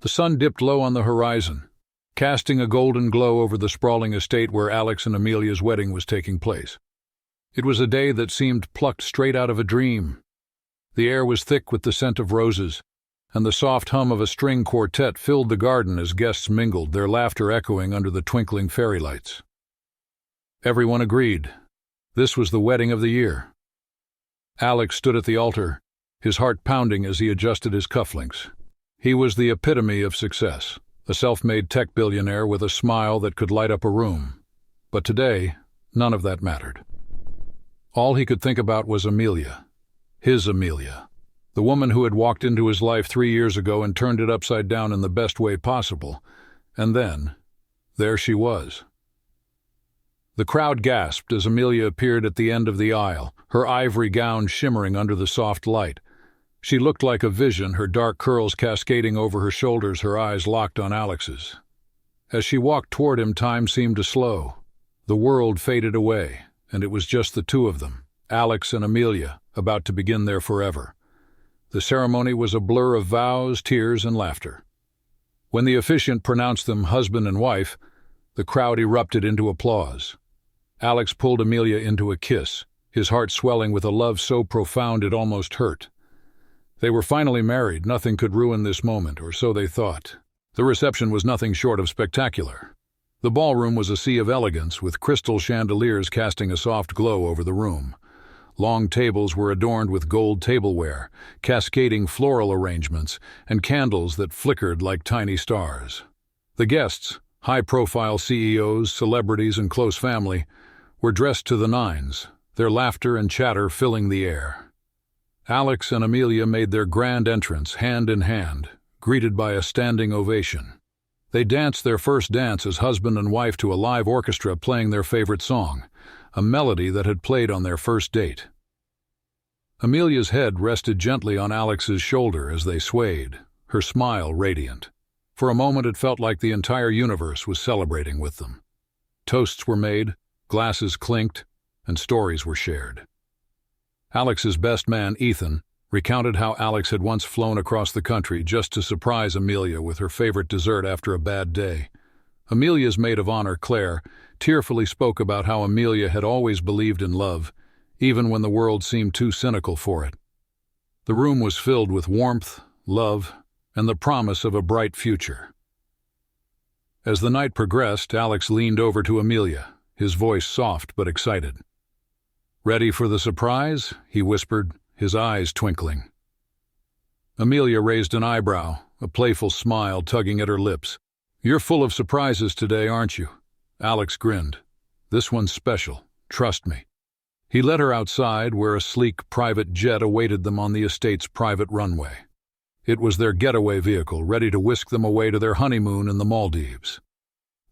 The sun dipped low on the horizon, casting a golden glow over the sprawling estate where Alex and Amelia's wedding was taking place. It was a day that seemed plucked straight out of a dream. The air was thick with the scent of roses, and the soft hum of a string quartet filled the garden as guests mingled, their laughter echoing under the twinkling fairy lights. Everyone agreed. This was the wedding of the year. Alex stood at the altar, his heart pounding as he adjusted his cufflinks. He was the epitome of success, a self-made tech billionaire with a smile that could light up a room. But today, none of that mattered. All he could think about was Amelia. His Amelia. The woman who had walked into his life 3 years ago and turned it upside down in the best way possible. And then, there she was. The crowd gasped as Amelia appeared at the end of the aisle, her ivory gown shimmering under the soft light. She looked like a vision, her dark curls cascading over her shoulders, her eyes locked on Alex's. As she walked toward him, time seemed to slow. The world faded away, and it was just the two of them, Alex and Amelia, about to begin their forever. The ceremony was a blur of vows, tears, and laughter. When the officiant pronounced them husband and wife, the crowd erupted into applause. Alex pulled Amelia into a kiss, his heart swelling with a love so profound it almost hurt. They were finally married, nothing could ruin this moment, or so they thought. The reception was nothing short of spectacular. The ballroom was a sea of elegance, with crystal chandeliers casting a soft glow over the room. Long tables were adorned with gold tableware, cascading floral arrangements, and candles that flickered like tiny stars. The guests, high-profile CEOs, celebrities, and close family, were dressed to the nines, their laughter and chatter filling the air. Alex and Amelia made their grand entrance hand in hand, greeted by a standing ovation. They danced their first dance as husband and wife to a live orchestra playing their favorite song, a melody that had played on their first date. Amelia's head rested gently on Alex's shoulder as they swayed, her smile radiant. For a moment it felt like the entire universe was celebrating with them. Toasts were made, glasses clinked, and stories were shared. Alex's best man, Ethan, recounted how Alex had once flown across the country just to surprise Amelia with her favorite dessert after a bad day. Amelia's maid of honor, Claire, tearfully spoke about how Amelia had always believed in love, even when the world seemed too cynical for it. The room was filled with warmth, love, and the promise of a bright future. As the night progressed, Alex leaned over to Amelia, his voice soft but excited. "Ready for the surprise?" he whispered, his eyes twinkling. Amelia raised an eyebrow, a playful smile tugging at her lips. "You're full of surprises today, aren't you?" Alex grinned. "This one's special, trust me." He led her outside, where a sleek private jet awaited them on the estate's private runway. It was their getaway vehicle, ready to whisk them away to their honeymoon in the Maldives.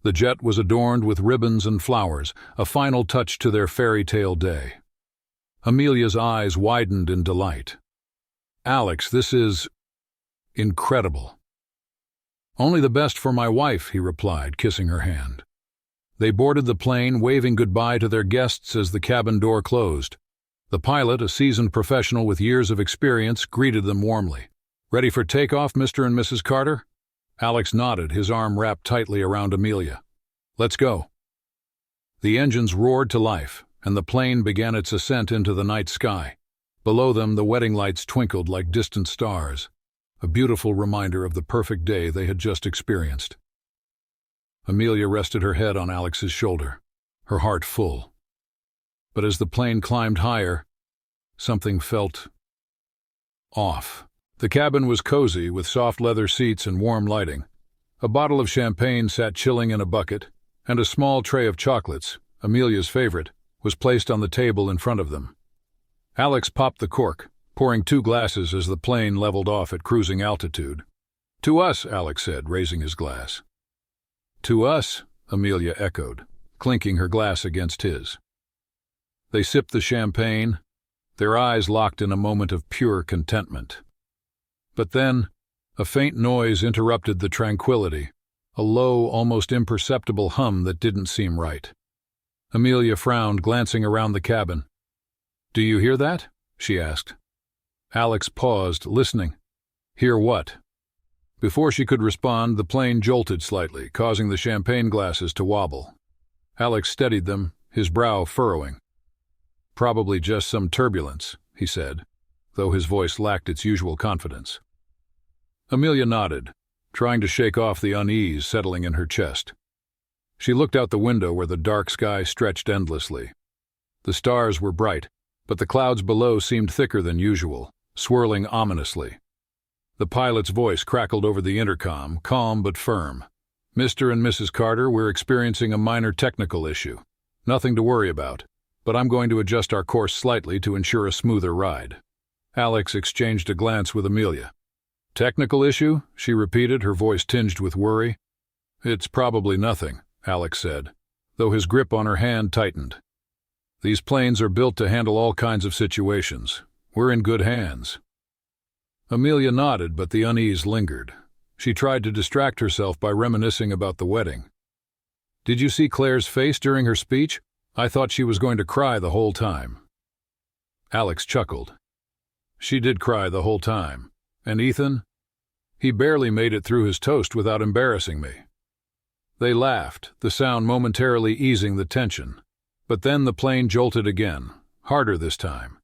The jet was adorned with ribbons and flowers, a final touch to their fairy tale day. Amelia's eyes widened in delight. "Alex, this is incredible." "Only the best for my wife," he replied, kissing her hand. They boarded the plane, waving goodbye to their guests as the cabin door closed. The pilot, a seasoned professional with years of experience, greeted them warmly. "Ready for takeoff, Mr. and Mrs. Carter?" Alex nodded, his arm wrapped tightly around Amelia. "Let's go." The engines roared to life, and the plane began its ascent into the night sky. Below them, the wedding lights twinkled like distant stars, a beautiful reminder of the perfect day they had just experienced. Amelia rested her head on Alex's shoulder, her heart full. But as the plane climbed higher, something felt off. The cabin was cozy, with soft leather seats and warm lighting. A bottle of champagne sat chilling in a bucket, and a small tray of chocolates, Amelia's favorite, was placed on the table in front of them. Alex popped the cork, pouring 2 glasses as the plane leveled off at cruising altitude. "To us," Alex said, raising his glass. "To us," Amelia echoed, clinking her glass against his. They sipped the champagne, their eyes locked in a moment of pure contentment. But then, a faint noise interrupted the tranquility, a low, almost imperceptible hum that didn't seem right. Amelia frowned, glancing around the cabin. "Do you hear that?" she asked. Alex paused, listening. "Hear what?" Before she could respond, the plane jolted slightly, causing the champagne glasses to wobble. Alex steadied them, his brow furrowing. "Probably just some turbulence," he said, though his voice lacked its usual confidence. Amelia nodded, trying to shake off the unease settling in her chest. She looked out the window where the dark sky stretched endlessly. The stars were bright, but the clouds below seemed thicker than usual, swirling ominously. The pilot's voice crackled over the intercom, calm but firm. "Mr. and Mrs. Carter, we're experiencing a minor technical issue. Nothing to worry about, but I'm going to adjust our course slightly to ensure a smoother ride." Alex exchanged a glance with Amelia. "Technical issue?" she repeated, her voice tinged with worry. "It's probably nothing," Alex said, though his grip on her hand tightened. "These planes are built to handle all kinds of situations. We're in good hands." Amelia nodded, but the unease lingered. She tried to distract herself by reminiscing about the wedding. "Did you see Claire's face during her speech? I thought she was going to cry the whole time." Alex chuckled. "She did cry the whole time. And Ethan? He barely made it through his toast without embarrassing me." They laughed, the sound momentarily easing the tension. But then the plane jolted again, harder this time.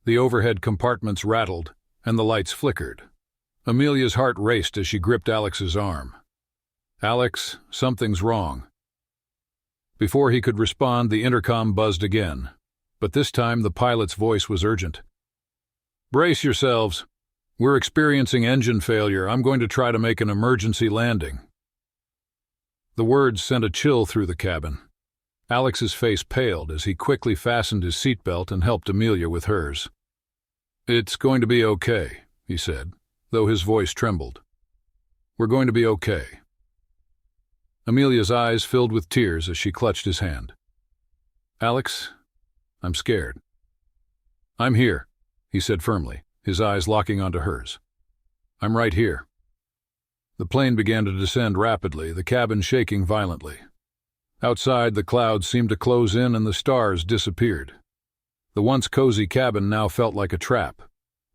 The overhead compartments rattled, and the lights flickered. Amelia's heart raced as she gripped Alex's arm. "Alex, something's wrong." Before he could respond, the intercom buzzed again, but this time the pilot's voice was urgent. "Brace yourselves. We're experiencing engine failure. I'm going to try to make an emergency landing." The words sent a chill through the cabin. Alex's face paled as he quickly fastened his seatbelt and helped Amelia with hers. "It's going to be okay," he said, though his voice trembled. "We're going to be okay." Amelia's eyes filled with tears as she clutched his hand. "Alex, I'm scared." "I'm here," he said firmly, his eyes locking onto hers. "I'm right here." The plane began to descend rapidly, the cabin shaking violently. Outside, the clouds seemed to close in and the stars disappeared. The once cozy cabin now felt like a trap,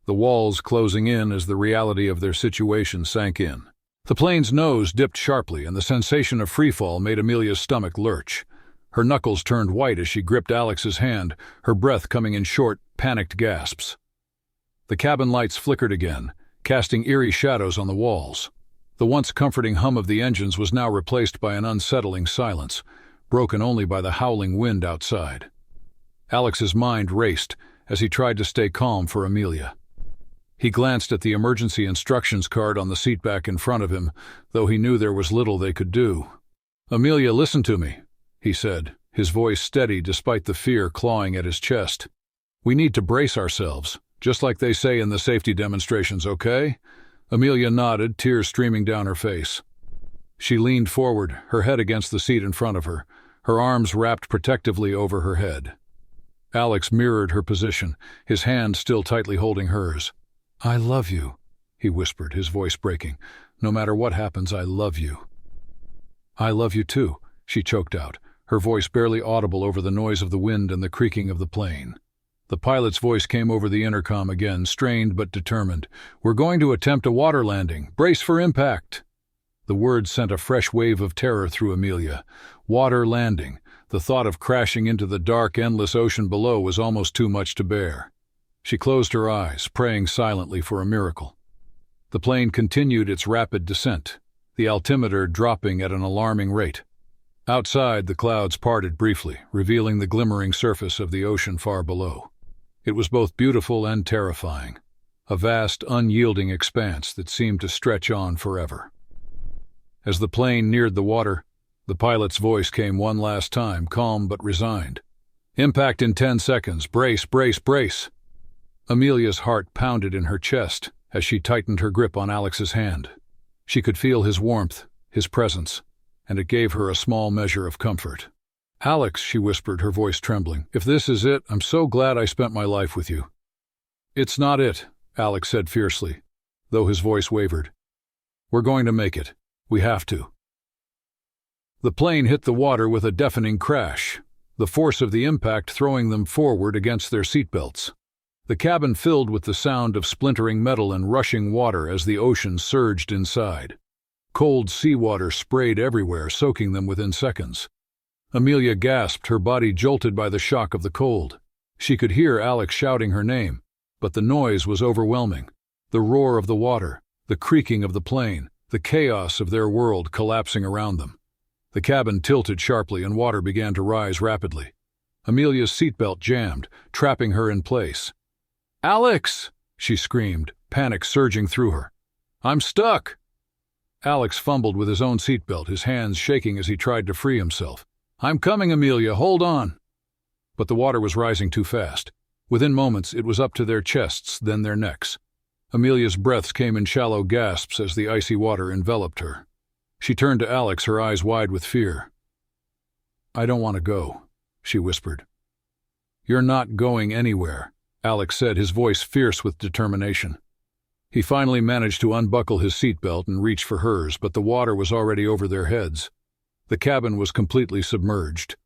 the walls closing in as the reality of their situation sank in. The plane's nose dipped sharply, and the sensation of freefall made Amelia's stomach lurch. Her knuckles turned white as she gripped Alex's hand, her breath coming in short, panicked gasps. The cabin lights flickered again, casting eerie shadows on the walls. The once comforting hum of the engines was now replaced by an unsettling silence, broken only by the howling wind outside. Alex's mind raced as he tried to stay calm for Amelia. He glanced at the emergency instructions card on the seat back in front of him, though he knew there was little they could do. "Amelia, listen to me," he said, his voice steady despite the fear clawing at his chest. "We need to brace ourselves, just like they say in the safety demonstrations, okay?" Amelia nodded, tears streaming down her face. She leaned forward, her head against the seat in front of her, her arms wrapped protectively over her head. Alex mirrored her position, his hand still tightly holding hers. "I love you," he whispered, his voice breaking. "No matter what happens, I love you." "I love you too," she choked out, her voice barely audible over the noise of the wind and the creaking of the plane. The pilot's voice came over the intercom again, strained but determined. "We're going to attempt a water landing. Brace for impact." The words sent a fresh wave of terror through Amelia. Water landing. The thought of crashing into the dark, endless ocean below was almost too much to bear. She closed her eyes, praying silently for a miracle. The plane continued its rapid descent, the altimeter dropping at an alarming rate. Outside, the clouds parted briefly, revealing the glimmering surface of the ocean far below. It was both beautiful and terrifying, a vast, unyielding expanse that seemed to stretch on forever. As the plane neared the water, the pilot's voice came one last time, calm but resigned. "Impact in 10 seconds. Brace, brace, brace." Amelia's heart pounded in her chest as she tightened her grip on Alex's hand. She could feel his warmth, his presence, and it gave her a small measure of comfort. "Alex," she whispered, her voice trembling, "if this is it, I'm so glad I spent my life with you." "It's not it," Alex said fiercely, though his voice wavered. "We're going to make it. We have to." The plane hit the water with a deafening crash, the force of the impact throwing them forward against their seatbelts. The cabin filled with the sound of splintering metal and rushing water as the ocean surged inside. Cold seawater sprayed everywhere, soaking them within seconds. Amelia gasped, her body jolted by the shock of the cold. She could hear Alex shouting her name, but the noise was overwhelming. The roar of the water, the creaking of the plane, the chaos of their world collapsing around them. The cabin tilted sharply and water began to rise rapidly. Amelia's seatbelt jammed, trapping her in place. "Alex!" she screamed, panic surging through her. "I'm stuck!" Alex fumbled with his own seatbelt, his hands shaking as he tried to free himself. "I'm coming, Amelia, hold on!" But the water was rising too fast. Within moments, it was up to their chests, then their necks. Amelia's breaths came in shallow gasps as the icy water enveloped her. She turned to Alex, her eyes wide with fear. "I don't want to go," she whispered. "You're not going anywhere," Alex said, his voice fierce with determination. He finally managed to unbuckle his seatbelt and reach for hers, but the water was already over their heads. The cabin was completely submerged.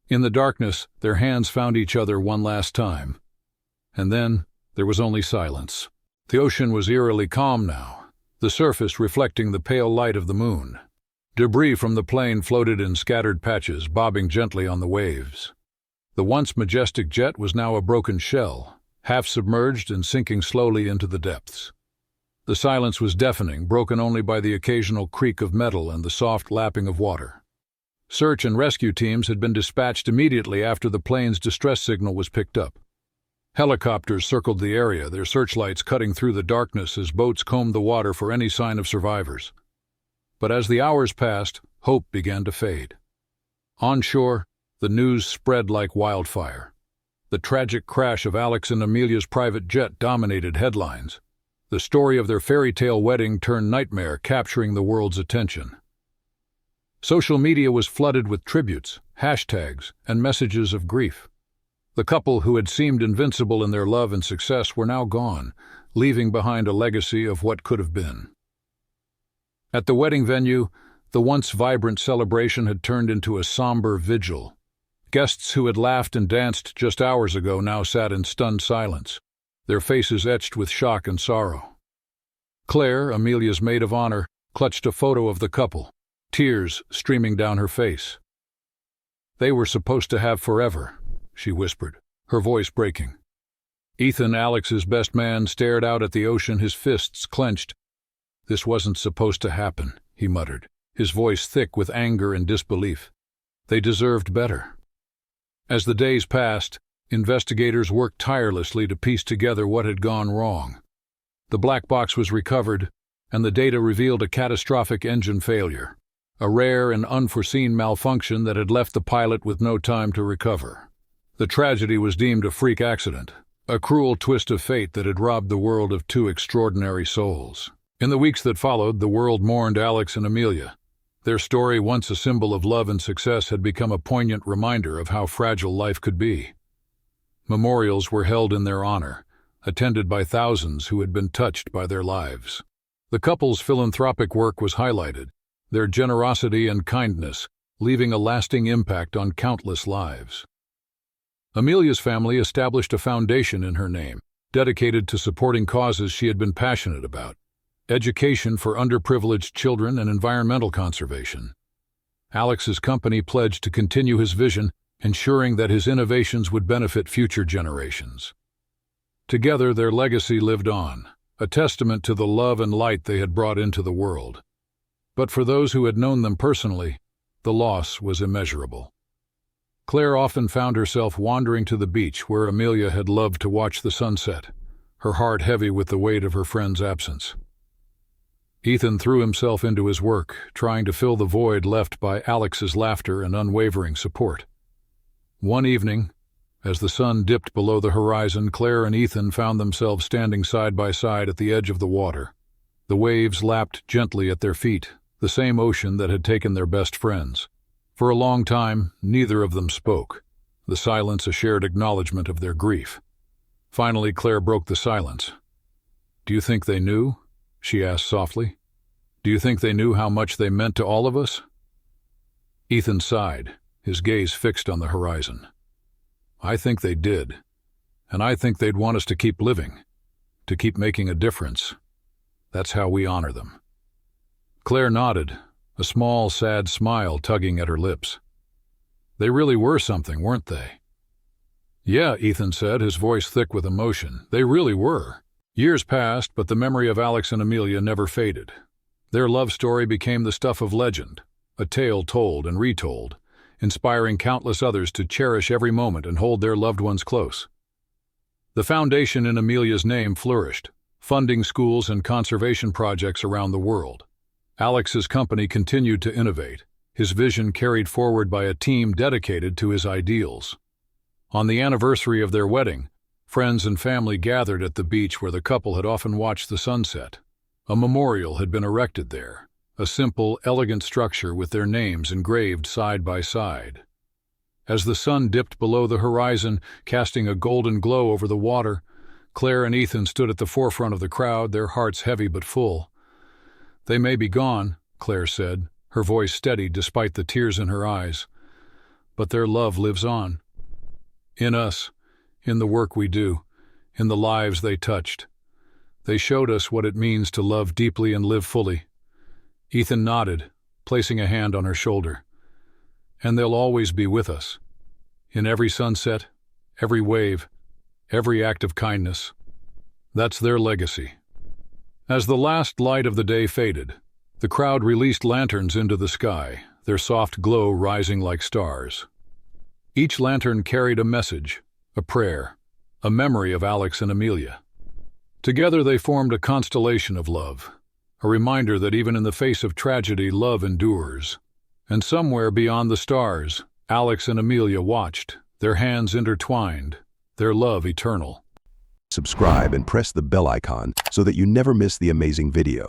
In the darkness, their hands found each other one last time. And then, there was only silence. The ocean was eerily calm now, the surface reflecting the pale light of the moon. Debris from the plane floated in scattered patches, bobbing gently on the waves. The once majestic jet was now a broken shell, half submerged and sinking slowly into the depths. The silence was deafening, broken only by the occasional creak of metal and the soft lapping of water. Search and rescue teams had been dispatched immediately after the plane's distress signal was picked up. Helicopters circled the area, their searchlights cutting through the darkness as boats combed the water for any sign of survivors. But as the hours passed, hope began to fade. On shore, the news spread like wildfire. The tragic crash of Alex and Amelia's private jet dominated headlines. The story of their fairy tale wedding turned nightmare, capturing the world's attention. Social media was flooded with tributes, hashtags, and messages of grief. The couple who had seemed invincible in their love and success were now gone, leaving behind a legacy of what could have been. At the wedding venue, the once vibrant celebration had turned into a somber vigil. Guests who had laughed and danced just hours ago now sat in stunned silence, their faces etched with shock and sorrow. Claire, Amelia's maid of honor, clutched a photo of the couple, tears streaming down her face. "They were supposed to have forever," she whispered, her voice breaking. Ethan, Alex's best man, stared out at the ocean, his fists clenched. "This wasn't supposed to happen," he muttered, his voice thick with anger and disbelief. "They deserved better." As the days passed, investigators worked tirelessly to piece together what had gone wrong. The black box was recovered, and the data revealed a catastrophic engine failure, a rare and unforeseen malfunction that had left the pilot with no time to recover. The tragedy was deemed a freak accident, a cruel twist of fate that had robbed the world of two extraordinary souls. In the weeks that followed, the world mourned Alex and Amelia. Their story, once a symbol of love and success, had become a poignant reminder of how fragile life could be. Memorials were held in their honor, attended by thousands who had been touched by their lives. The couple's philanthropic work was highlighted, their generosity and kindness leaving a lasting impact on countless lives. Amelia's family established a foundation in her name, dedicated to supporting causes she had been passionate about: education for underprivileged children and environmental conservation. Alex's company pledged to continue his vision, ensuring that his innovations would benefit future generations. Together, their legacy lived on, a testament to the love and light they had brought into the world. But for those who had known them personally, the loss was immeasurable. Claire often found herself wandering to the beach where Amelia had loved to watch the sunset, her heart heavy with the weight of her friend's absence. Ethan threw himself into his work, trying to fill the void left by Alex's laughter and unwavering support. One evening, as the sun dipped below the horizon, Claire and Ethan found themselves standing side by side at the edge of the water. The waves lapped gently at their feet, the same ocean that had taken their best friends. For a long time, neither of them spoke, the silence a shared acknowledgement of their grief. Finally, Claire broke the silence. "Do you think they knew?" she asked softly. "Do you think they knew how much they meant to all of us?" Ethan sighed, his gaze fixed on the horizon. "I think they did, And I think they'd want us to keep living, to keep making a difference. That's how we honor them." Claire nodded, a small, sad smile tugging at her lips. "They really were something, weren't they?" "Yeah," Ethan said, his voice thick with emotion. "They really were." Years passed, but the memory of Alex and Amelia never faded. Their love story became the stuff of legend, a tale told and retold, inspiring countless others to cherish every moment and hold their loved ones close. The foundation in Amelia's name flourished, funding schools and conservation projects around the world. Alex's company continued to innovate, his vision carried forward by a team dedicated to his ideals. On the anniversary of their wedding, friends and family gathered at the beach where the couple had often watched the sunset. A memorial had been erected there, a simple, elegant structure with their names engraved side by side. As the sun dipped below the horizon, casting a golden glow over the water, Claire and Ethan stood at the forefront of the crowd, their hearts heavy but full. "They may be gone," Claire said, her voice steady despite the tears in her eyes, "but their love lives on. In us, in the work we do, in the lives they touched. They showed us what it means to love deeply and live fully." Ethan nodded, placing a hand on her shoulder. "And they'll always be with us. In every sunset, every wave, every act of kindness. That's their legacy." As the last light of the day faded, the crowd released lanterns into the sky, their soft glow rising like stars. Each lantern carried a message, a prayer, a memory of Alex and Amelia. Together they formed a constellation of love, a reminder that even in the face of tragedy, love endures. And somewhere beyond the stars, Alex and Amelia watched, their hands intertwined, their love eternal. Subscribe and press the bell icon so that you never miss the amazing video.